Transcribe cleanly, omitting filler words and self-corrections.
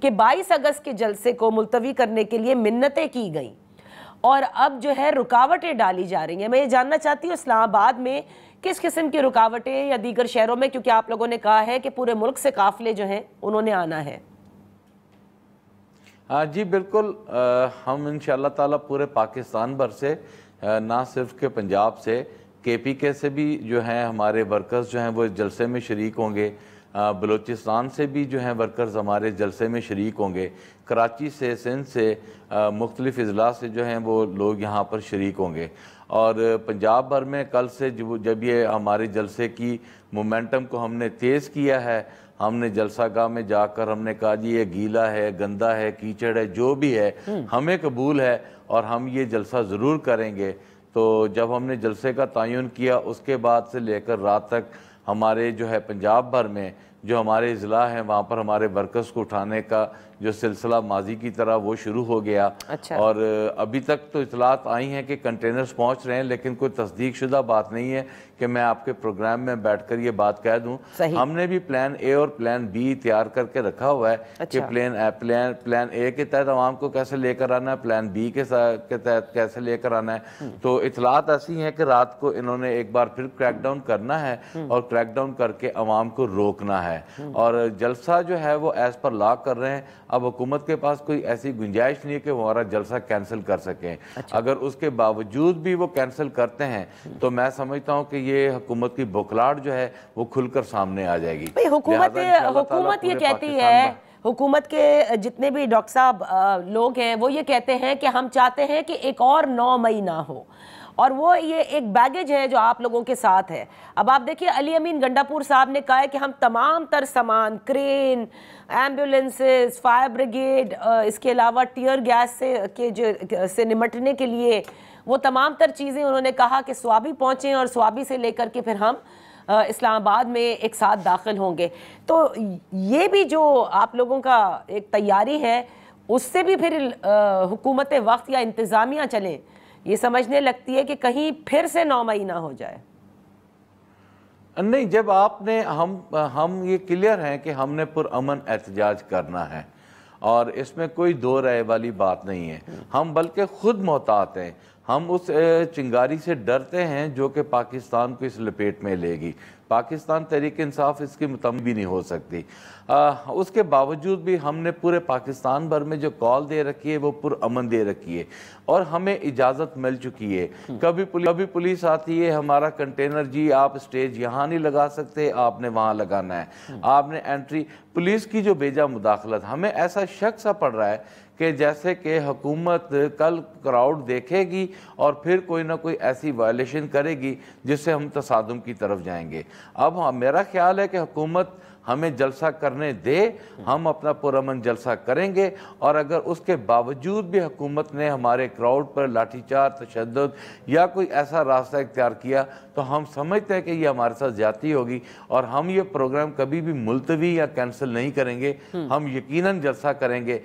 कि 22 अगस्त के जलसे को मुलतवी करने के लिए मिन्नतें की गई और अब जो है रुकावटें डाली जा रही हैं। मैं ये जानना चाहती हूँ इस्लामाबाद में किस किस्म की रुकावटें या दीगर शहरों में, क्योंकि आप लोगों ने कहा है कि पूरे मुल्क से काफिले जो हैं उन्होंने आना है। हाँ जी बिल्कुल, हम इंशाअल्लाह ताला पूरे पाकिस्तान भर से, ना सिर्फ के पंजाब से, KPK से भी जो हैं हमारे वर्कर्स जो हैं वो जलसे में शरीक होंगे। बलूचिस्तान से भी जो हैं वर्कर्स हमारे जलसे में शरीक होंगे। कराची से, सिंध से, मुख्तलिफ अजला से जो हैं वो लोग यहाँ पर शरीक होंगे। और पंजाब भर में कल से जब ये हमारे जलसे की मोमेंटम को हमने तेज़ किया है, हमने जलसागाह में जाकर हमने कहा जी ये गीला है, गंदा है, कीचड़ है, जो भी है हमें कबूल है और हम ये जलसा ज़रूर करेंगे। तो जब हमने जलसे का तयन किया उसके बाद से लेकर रात तक हमारे जो है पंजाब भर में जो हमारे ज़िला हैं वहाँ पर हमारे वर्कर्स को उठाने का जो सिलसिला माजी की तरह वो शुरू हो गया। अच्छा। और अभी तक तो इतलात आई हैं कि कंटेनर्स पहुँच रहे हैं, लेकिन कोई तस्दीक शुदा बात नहीं है कि मैं आपके प्रोग्राम में बैठकर ये बात कह दूं। हमने भी प्लान ए और प्लान बी तैयार करके रखा हुआ है। अच्छा। कि प्लान ए के तहत आवाम को कैसे लेकर आना है, प्लान बी के तहत कैसे लेकर आना है। तो इतलात ऐसी हैं कि रात को इन्होंने एक बार फिर क्रैकडाउन करना है और क्रैकडाउन करके आवाम को रोकना है। और जलसा जो है वो एज पर लॉ कर रहे हैं। अब हुकूमत के पास कोई ऐसी गुंजाइश नहीं है कि वो हमारा जलसा कैंसिल कर सकें। अच्छा। अगर उसके बावजूद भी वो कैंसिल करते हैं तो मैं समझता हूँ कि ये हुकूमत की बुखलाहट जो है वो खुलकर सामने आ जाएगी। हुकूमत ये कहती है, हुकूमत के जितने भी डॉक्टर साहब लोग हैं वो ये कहते हैं कि हम चाहते हैं कि एक और 9 मई ना हो, और वो ये एक बैगेज है जो आप लोगों के साथ है। अब आप देखिए अली अमीन गंडापुर साहब ने कहा है कि हम तमाम तर सामान, क्रेन, एम्बुलेंसेस, फायर ब्रिगेड, इसके अलावा टीयर गैस से निमटने के लिए वो तमाम तर चीज़ें उन्होंने कहा कि स्वाबी पहुँचें और स्वाबी से लेकर के फिर हम इस्लामाबाद में एक साथ दाखिल होंगे। तो ये भी जो आप लोगों का एक तैयारी है उससे भी फिर हुकूमत वक्त या इंतज़ामिया चलें, ये समझने लगती है कि कहीं फिर से 9 मई ना हो जाए। नहीं, जब आपने हम ये क्लियर हैं कि हमने पुरअमन एहतजाज करना है और इसमें कोई दो राय वाली बात नहीं है। हम बल्कि खुद मोहतात हैं, हम उस चिंगारी से डरते हैं जो कि पाकिस्तान को इस लपेट में लेगी। पाकिस्तान तहरीक इंसाफ इसकी मुतम्मिल भी नहीं हो सकती। उसके बावजूद भी हमने पूरे पाकिस्तान भर में जो कॉल दे रखी है वो पुरअमन दे रखी है और हमें इजाज़त मिल चुकी है। कभी पुलिस आती है, हमारा कंटेनर जी आप स्टेज यहाँ नहीं लगा सकते, आपने वहाँ लगाना है, आपने एंट्री, पुलिस की जो बेजा मुदाखलत, हमें ऐसा शक सा पड़ रहा है कि जैसे कि हुकूमत कल क्राउड देखेगी और फिर कोई ना कोई ऐसी वायलेशन करेगी जिससे हम तसादुम की तरफ जाएंगे। अब मेरा ख्याल है कि हुकूमत हमें जलसा करने दे, हम अपना पुरअमन जलसा करेंगे। और अगर उसके बावजूद भी हुकूमत ने हमारे क्राउड पर लाठीचार्ज, तशद्दुद या कोई ऐसा रास्ता इख्तियार किया तो हम समझते हैं कि ये हमारे साथ ज्यादती होगी और हम ये प्रोग्राम कभी भी मुलतवी या कैंसिल नहीं करेंगे। हम यकीनन जलसा करेंगे।